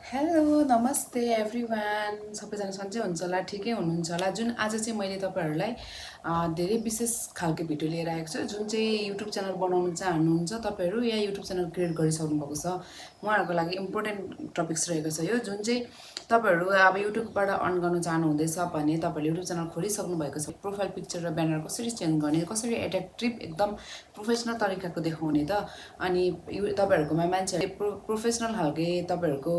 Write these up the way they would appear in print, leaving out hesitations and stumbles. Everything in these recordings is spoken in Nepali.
हेलो नमस्ते एभ्रिवान सबैजना सन्चै हुनुहुन्छ होला ठिकै हुनुहुन्छ होला जुन आज चाहिँ मैले तपाईँहरूलाई धेरै विशेष खालको भिडियो लिएर आएको छु जुन चाहिँ युट्युब च्यानल बनाउनु चाहनुहुन्छ तपाईँहरू या युट्युब च्यानल क्रिएट गरिसक्नु भएको छ उहाँहरूको लागि इम्पोर्टेन्ट टपिक्स रहेको छ यो जुन चाहिँ तपाईँहरू अब युट्युबबाट अर्न गर्न चाहनुहुँदैछ भने तपाईँहरूले युट्युब च्यानल खोलिसक्नु भएको छ प्रोफाइल पिक्चर र ब्यानर कसरी चेन्ज गर्ने कसरी एट्र्याक्टिभ एकदम प्रोफेसनल तरिकाको देखाउने त अनि तपाईँहरूकोमा मान्छेहरूले प्रोफेसनल खालके तपाईँहरूको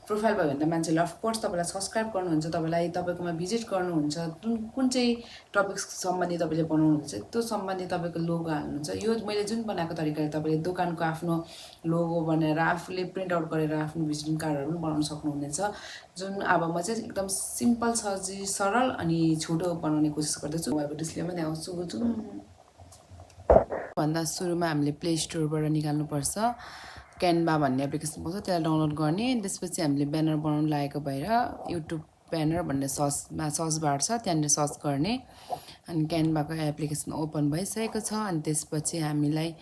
प्रोफाइल भयो भने त मान्छेले अफकोर्स तपाईँलाई सब्सक्राइब गर्नुहुन्छ तपाईँलाई तपाईँकोमा भिजिट गर्नुहुन्छ कुन चाहिँ टपिक्स सम्बन्धी तपाईँले बनाउनुहुन्छ त्यो सम्बन्धी तपाईँको लोगो हाल्नुहुन्छ यो मैले जुन बनाएको तरिकाले तपाईँले दोकानको आफ्नो लोगो बनाएर आफूले प्रिन्ट आउट गरेर आफ्नो भिजिटिङ कार्डहरू पनि बनाउन सक्नुहुनेछ जुन अब म चाहिँ एकदम सिम्पल सरल अनि छोटो बनाउने कोसिस गर्दैछु मोबाइलको डिस्प्लेमा पनि आउँछु जुन भन्दा सुरुमा हामीले प्ले स्टोरबाट निकाल्नुपर्छ क्यानभा भन्ने एप्लिकेसन पाउँछ त्यसलाई डाउनलोड गर्ने त्यसपछि हामीले ब्यानर बनाउनु लागेको भएर युट्युब ब्यानर भन्ने सर्च बार छ त्यहाँनिर सर्च गर्ने अनि क्यानभाको एप्लिकेसन ओपन भइसकेको छ अनि त्यसपछि हामीलाई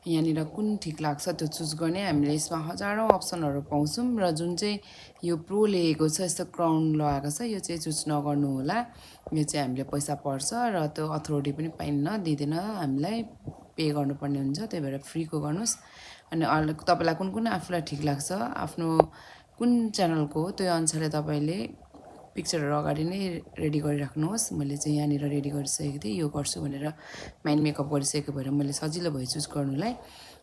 यहाँनिर कुन ठिक लाग्छ त्यो चुज गर्ने हामीले यसमा हजारौँ अप्सनहरू पाउँछौँ र जुन चाहिँ यो प्रो लेखेको छ यस्तो क्राउन लगाएको छ यो चाहिँ चुज नगर्नु होला यो चाहिँ हामीले पैसा पर्छ र त्यो अथोरिटी पनि पाइन्न दिँदैन हामीलाई पे गर्नुपर्ने हुन्छ त्यही भएर फ्रीको गर्नुहोस् अनि तपाईँलाई कुन आफूलाई ठिक लाग्छ आफ्नो कुन च्यानलको हो त्यो अनुसारले तपाईँले पिक्चरहरू अगाडि नै रेडी गरिराख्नुहोस् मैले चाहिँ यहाँनिर रेडी गरिसकेको थिएँ यो गर्छु भनेर माइन्ड मेकअप गरिसकेको भएर मैले सजिलो भयो चुज गर्नुलाई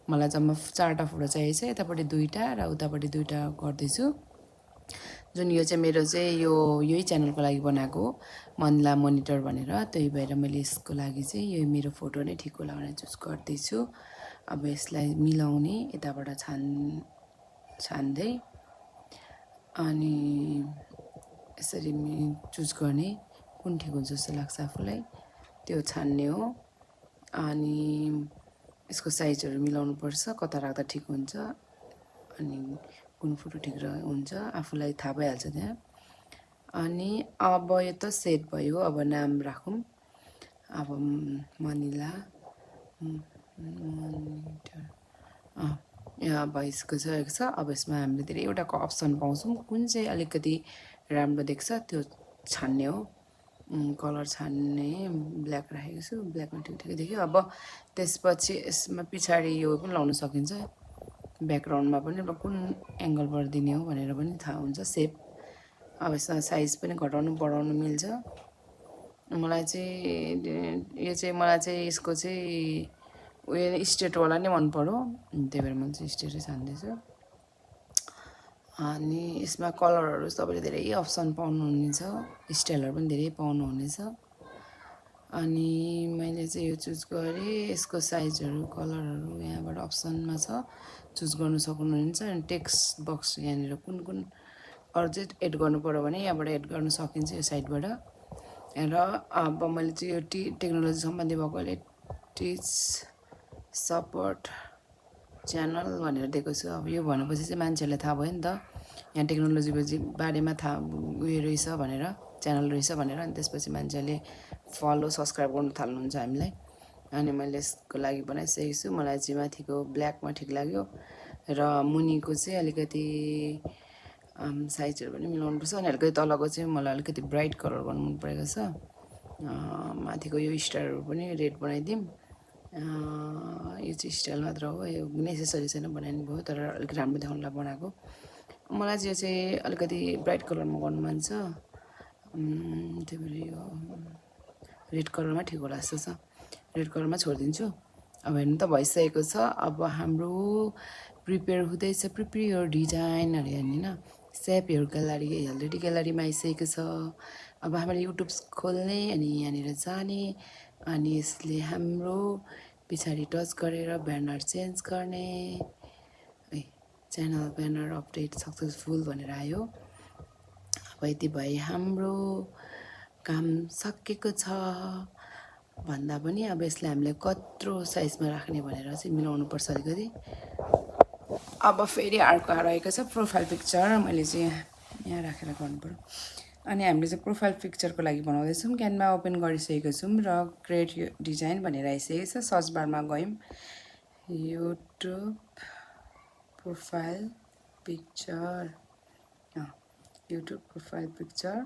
मलाई जम्मा 4टा फोटो चाहिएको छ यतापट्टि 2टा र उतापट्टि 2टा गर्दैछु जुन यो चाहिँ मेरो चाहिँ यही च्यानलको लागि बनाएको हो मनला मोनिटर भनेर त्यही भएर मैले यसको लागि चाहिँ यो मेरो फोटो नै ठिक होला भनेर चुज गर्दैछु अब यसलाई मिलाउने यताबाट छान्दै अनि यसरी चुज गर्ने कुन ठिक हुन्छ जस्तो लाग्छ आफूलाई त्यो छान्ने हो अनि यसको साइजहरू मिलाउनुपर्छ कता राख्दा ठिक हुन्छ अनि कुन फोटो ठिक हुन्छ आफूलाई थाहा भइहाल्छ त्यहाँ अनि अब यो त सेट भयो अब नाम राखौँ अब मनिला मोनिटर यहाँ भइसकेको छ अब यसमा हामीले धेरैवटाको अप्सन पाउँछौँ कुन चाहिँ अलिकति राम्रो देख्छ त्यो छान्ने हो कलर छान्ने ब्ल्याक राखेको छु ब्ल्याकमा ठिकै देख्यो अब त्यसपछि यसमा पछाडि यो पनि लाउन सकिन्छ ब्याकग्राउन्डमा पनि कुन एङ्गलबाट दिने हो भनेर पनि थाहा हुन्छ सेप अब यसमा साइज पनि घटाउनु बढाउनु मिल्छ मलाई चाहिँ यसको चाहिँ उयो स्ट्रेटवाला नै मन पर्यो त्यही भएर म चाहिँ स्ट्रेटै छान्दैछु अनि यसमा कलरहरू तपाईँले धेरै अप्सन पाउनुहुनेछ स्टाइलहरू पनि धेरै पाउनुहुनेछ अनि मैले चाहिँ यो चुज गरेँ यसको साइजहरू कलरहरू यहाँबाट अप्सनमा छ चुज गर्नु सक्नुहुनेछ अनि टेक्स्ट बक्स यहाँनिर कुन अरू चाहिँ एड गर्नु पऱ्यो भने यहाँबाट एड गर्न सकिन्छ यो साइडबाट र अब मैले चाहिँ यो टेक्नोलोजी सम्बन्धी भएकोले टिच सपोर्ट च्यानल भनेर दिएको छु अब यो भनेपछि चाहिँ मान्छेहरूलाई थाहा भयो नि त यहाँ टेक्नोलोजी बारेमा थाहा उयो रहेछ भनेर च्यानल रहेछ भनेर अनि त्यसपछि मान्छेले फलो सब्सक्राइब गर्नु थाल्नुहुन्छ हामीलाई अनि मैले यसको लागि बनाइसकेको छु मलाई चाहिँ माथिको ब्ल्याकमा ठिक लाग्यो र मुनिको चाहिँ अलिकति साइजहरू पनि मिलाउनुपर्छ अनि अलिकति तलको चाहिँ मलाई अलिकति ब्राइट कलर गर्नु मन परेको छ माथिको यो स्टारहरू पनि रेड बनाइदिउँ यो चाहिँ स्टाइल मात्र हो यो नेसेसरी छैन बनाइनु भयो तर अलिक राम्रो देखाउनुलाई बनाएको मलाई चाहिँ यो चाहिँ अलिकति ब्राइट कलरमा गर्नु मन छ त्यही भएर यो रेड कलरमा ठिक होला जस्तो छ रेड कलरमा छोडिदिन्छु अब हेर्नु त भइसकेको छ अब हाम्रो प्रिपेयर हुँदैछ प्रिपेयर डिजाइनहरू हेर्ने होइन सेभ योर ग्यालरी अलरेडी ग्यालरीमा आइसकेको छ अब हामीले युट्युब खोल्ने अनि यहाँनिर जाने अनि यसले हाम्रो पछाडि टच गरेर ब्यानर चेन्ज गर्ने च्यानल ब्यानर अपडेट सक्सेसफुल भनेर आयो अब यति भए हाम्रो काम सकेको छ भन्दा पनि अब यसलाई हामीले कत्रो साइजमा राख्ने भनेर चाहिँ मिलाउनुपर्छ अलिकति अब फेरि अर्को रहेको छ प्रोफाइल पिक्चर मैले चाहिँ यहाँ राखेर गर्नुपऱ्यो अनि हामीले चाहिँ प्रोफाइल पिक्चरको लागि बनाउँदैछौँ क्यानभा ओपन गरिसकेको छौँ र क्रिएट डिजाइन भनेर आइसकेको छ सर्च बारमा गयौँ YouTube profile picture YouTube profile picture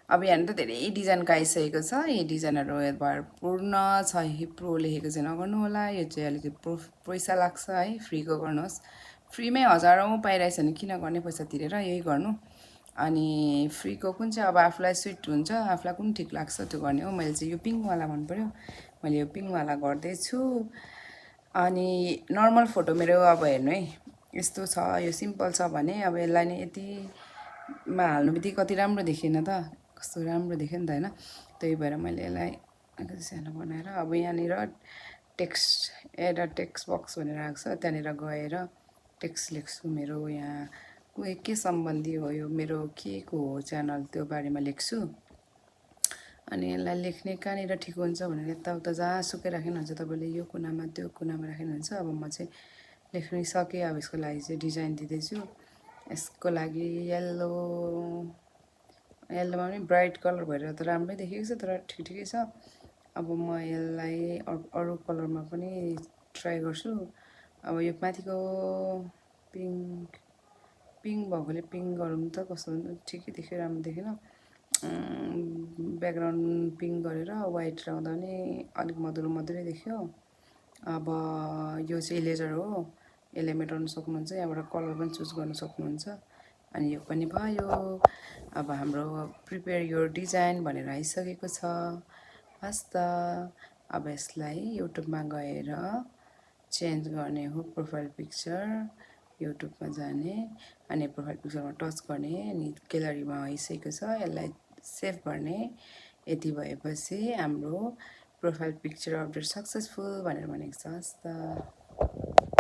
अब यहाँनिर धेरै डिजाइनको आइसकेको छ यी डिजाइनहरू भएर पूर्ण छ प्रो लेखेको चाहिँ नगर्नु होला यो चाहिँ अलिकति पैसा लाग्छ है फ्रीको गर्नुहोस् फ्रीमै हजारौँ पाइरहेछ भने किन गर्ने पैसा तिरेर यही गर्नु अनि फ्रीको कुन चाहिँ अब आफूलाई स्विट हुन्छ आफूलाई कुन ठिक लाग्छ त्यो गर्ने हो मैले चाहिँ यो पिङ्कवाला मन पर्यो मैले यो पिङ्कवाला गर्दैछु अनि नर्मल फोटो मेरो अब हेर्नु है यस्तो छ यो सिम्पल छ भने अब यसलाई नै यतिमा हाल्नु बित्तिकै कति राम्रो देखिएन त कस्तो राम्रो देख्यो नि त होइन त्यही भएर मैले यसलाई अलिकति सानो बनाएर अब यहाँनिर एउटा टेक्स्ट बक्स भनेर आएको छ त्यहाँनिर गएर टेक्स्ट लेख्छु मेरो यहाँ के सम्बन्धी हो यो मेरो के को हो च्यानल त्यो बारेमा लेख्छु अनि यसलाई लेख्ने कहाँनिर ठिक हुन्छ भनेर यताउता जहाँसुकै राख्नुहुन्छ तपाईँले यो कुनामा त्यो कुनामा राख्नुहुन्छ अब म चाहिँ लेख्नु सकेँ अब यसको लागि चाहिँ डिजाइन दिँदैछु यसको लागि येल्लोमा पनि ब्राइट कलर भएर त राम्रै देखेको छ तर ठिकै छ अब म यसलाई अरू कलरमा पनि ट्राई गर्छु अब यो माथिको पिङ्क भएकोले पिङ्क गरौँ त कस्तो ठिकै देख्यो राम्रो देखेन ब्याकग्राउन्ड पिङ्क गरेर वाइट लगाउँदा पनि अलिक मधुरै देख्यो अब यो चाहिँ इरेजर हो यसले मेटाउन सक्नुहुन्छ यहाँबाट कलर पनि चुज गर्न सक्नुहुन्छ अनि यो पनि भयो अब हाम्रो प्रिपेयर योर डिजाइन भनेर आइसकेको छ हस् त अब यसलाई युट्युबमा गएर चेन्ज गर्ने हो प्रोफाइल पिक्चर युट्युबमा जाने अनि प्रोफाइल पिक्चरमा टच गर्ने अनि ग्यालरीमा आइसकेको छ यसलाई सेभ गर्ने यति भएपछि हाम्रो प्रोफाइल पिक्चर अपडेट सक्सेसफुल भनेर भनेको छ हस् त